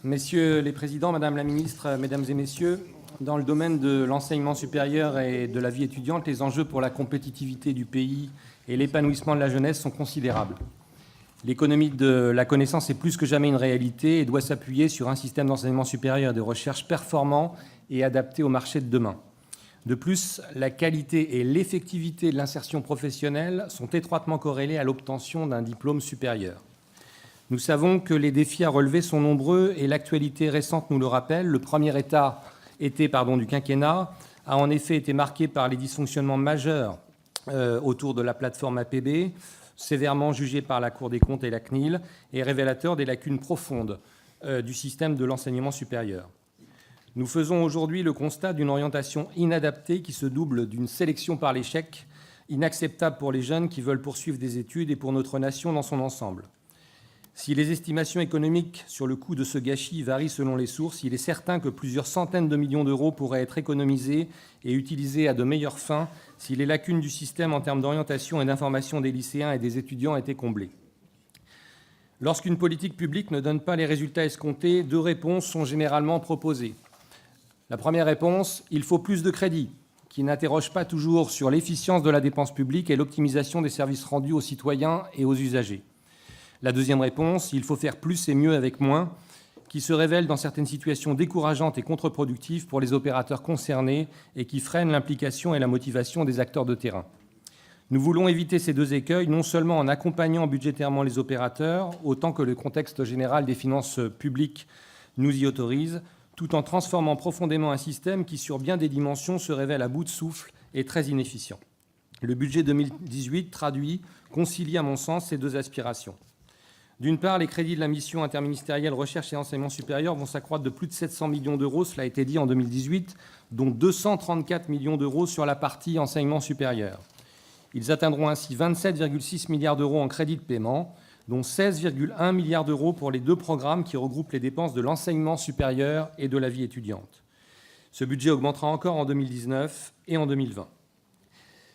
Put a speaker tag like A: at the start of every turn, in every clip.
A: Messieurs les présidents, Madame la ministre, Mesdames et Messieurs, dans le domaine de l'enseignement supérieur et de la vie étudiante, les enjeux pour la compétitivité du pays et l'épanouissement de la jeunesse sont considérables. L'économie de la connaissance est plus que jamais une réalité et doit s'appuyer sur un système d'enseignement supérieur et de recherche performant et adapté au marché de demain. De plus, la qualité et l'effectivité de l'insertion professionnelle sont étroitement corrélées à l'obtention d'un diplôme supérieur. Nous savons que les défis à relever sont nombreux et l'actualité récente nous le rappelle. Le premier été du quinquennat a en effet été marqué par les dysfonctionnements majeurs autour de la plateforme APB, sévèrement jugée par la Cour des comptes et la CNIL, et révélateur des lacunes profondes du système de l'enseignement supérieur. Nous faisons aujourd'hui le constat d'une orientation inadaptée qui se double d'une sélection par l'échec, inacceptable pour les jeunes qui veulent poursuivre des études et pour notre nation dans son ensemble. Si les estimations économiques sur le coût de ce gâchis varient selon les sources, il est certain que plusieurs centaines de millions d'euros pourraient être économisés et utilisés à de meilleures fins si les lacunes du système en termes d'orientation et d'information des lycéens et des étudiants étaient comblées. Lorsqu'une politique publique ne donne pas les résultats escomptés, deux réponses sont généralement proposées. La première réponse, il faut plus de crédits, qui n'interroge pas toujours sur l'efficience de la dépense publique et l'optimisation des services rendus aux citoyens et aux usagers. La deuxième réponse, il faut faire plus et mieux avec moins, qui se révèle dans certaines situations décourageantes et contre-productives pour les opérateurs concernés et qui freine l'implication et la motivation des acteurs de terrain. Nous voulons éviter ces deux écueils, non seulement en accompagnant budgétairement les opérateurs, autant que le contexte général des finances publiques nous y autorise, tout en transformant profondément un système qui, sur bien des dimensions, se révèle à bout de souffle et très inefficient. Le budget 2018 concilie à mon sens ces deux aspirations. D'une part, les crédits de la mission interministérielle Recherche et Enseignement supérieur vont s'accroître de plus de 700 millions d'euros, cela a été dit, en 2018, dont 234 millions d'euros sur la partie enseignement supérieur. Ils atteindront ainsi 27,6 milliards d'euros en crédits de paiement, dont 16,1 milliards d'euros pour les deux programmes qui regroupent les dépenses de l'enseignement supérieur et de la vie étudiante. Ce budget augmentera encore en 2019 et en 2020.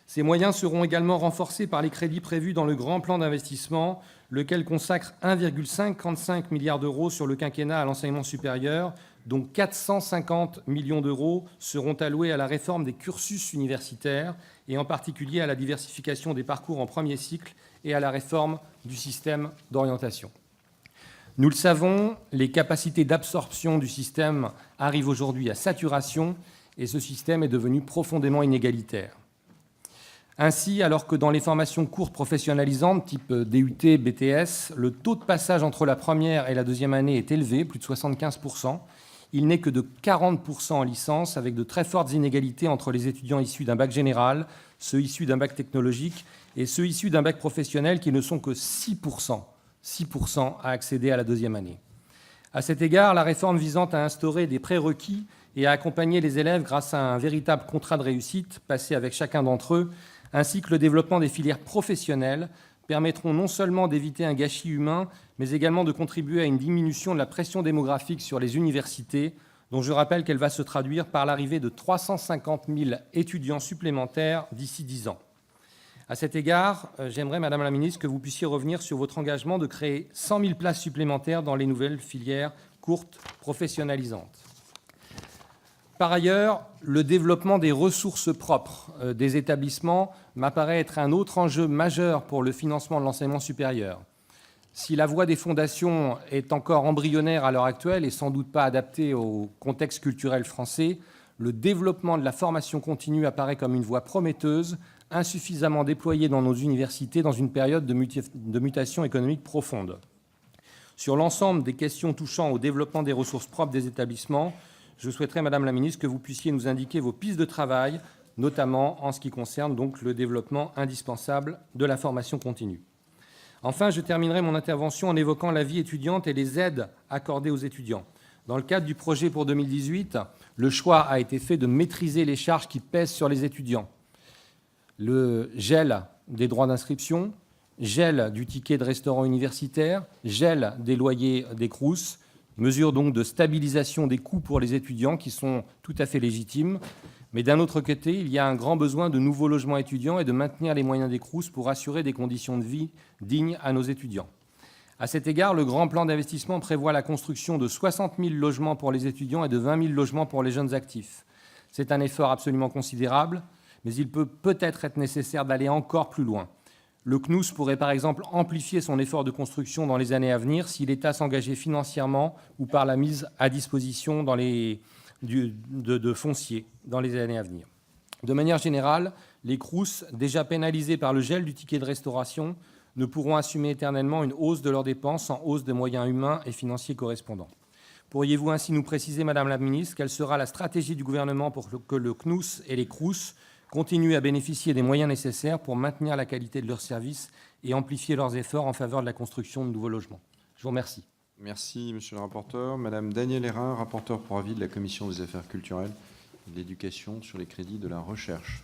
A: Ces moyens seront également renforcés par les crédits prévus dans le grand plan d'investissement, lequel consacre 1,55 milliard d'euros sur le quinquennat à l'enseignement supérieur, dont 450 millions d'euros seront alloués à la réforme des cursus universitaires et en particulier à la diversification des parcours en premier cycle et à la réforme du système d'orientation. Nous le savons, les capacités d'absorption du système arrivent aujourd'hui à saturation et ce système est devenu profondément inégalitaire. Ainsi, alors que dans les formations courtes professionnalisantes, type DUT, BTS, le taux de passage entre la première et la deuxième année est élevé, plus de 75%, il n'est que de 40% en licence, avec de très fortes inégalités entre les étudiants issus d'un bac général, ceux issus d'un bac technologique et ceux issus d'un bac professionnel qui ne sont que 6% à accéder à la deuxième année. À cet égard, la réforme visant à instaurer des prérequis et à accompagner les élèves grâce à un véritable contrat de réussite passé avec chacun d'entre eux, ainsi que le développement des filières professionnelles, permettront non seulement d'éviter un gâchis humain, mais également de contribuer à une diminution de la pression démographique sur les universités, dont je rappelle qu'elle va se traduire par l'arrivée de 350 000 étudiants supplémentaires d'ici 10 ans. À cet égard, j'aimerais, Madame la Ministre, que vous puissiez revenir sur votre engagement de créer 100 000 places supplémentaires dans les nouvelles filières courtes professionnalisantes. Par ailleurs, le développement des ressources propres des établissements m'apparaît être un autre enjeu majeur pour le financement de l'enseignement supérieur. Si la voie des fondations est encore embryonnaire à l'heure actuelle et sans doute pas adaptée au contexte culturel français, le développement de la formation continue apparaît comme une voie prometteuse, insuffisamment déployée dans nos universités dans une période de mutation économique profonde. Sur l'ensemble des questions touchant au développement des ressources propres des établissements, je souhaiterais, Madame la Ministre, que vous puissiez nous indiquer vos pistes de travail, notamment en ce qui concerne donc le développement indispensable de la formation continue. Enfin, je terminerai mon intervention en évoquant la vie étudiante et les aides accordées aux étudiants. Dans le cadre du projet pour 2018, le choix a été fait de maîtriser les charges qui pèsent sur les étudiants. Le gel des droits d'inscription, gel du ticket de restaurant universitaire, gel des loyers des Crous, mesures donc de stabilisation des coûts pour les étudiants qui sont tout à fait légitimes. Mais d'un autre côté, il y a un grand besoin de nouveaux logements étudiants et de maintenir les moyens des Crous pour assurer des conditions de vie dignes à nos étudiants. À cet égard, le grand plan d'investissement prévoit la construction de 60 000 logements pour les étudiants et de 20 000 logements pour les jeunes actifs. C'est un effort absolument considérable, mais il peut peut-être être nécessaire d'aller encore plus loin. Le CNUS pourrait par exemple amplifier son effort de construction dans les années à venir si l'État s'engageait financièrement ou par la mise à disposition de foncier dans les années à venir. De manière générale, les CROUS, déjà pénalisés par le gel du ticket de restauration, ne pourront assumer éternellement une hausse de leurs dépenses sans hausse des moyens humains et financiers correspondants. Pourriez-vous ainsi nous préciser, Madame la Ministre, quelle sera la stratégie du gouvernement pour que le CNUS et les CROUS continuent à bénéficier des moyens nécessaires pour maintenir la qualité de leurs services et amplifier leurs efforts en faveur de la construction de nouveaux logements? Je vous remercie.
B: Merci, monsieur le rapporteur. Madame Danielle Hérin, rapporteure pour avis de la Commission des affaires culturelles et de l'éducation sur les crédits de la recherche.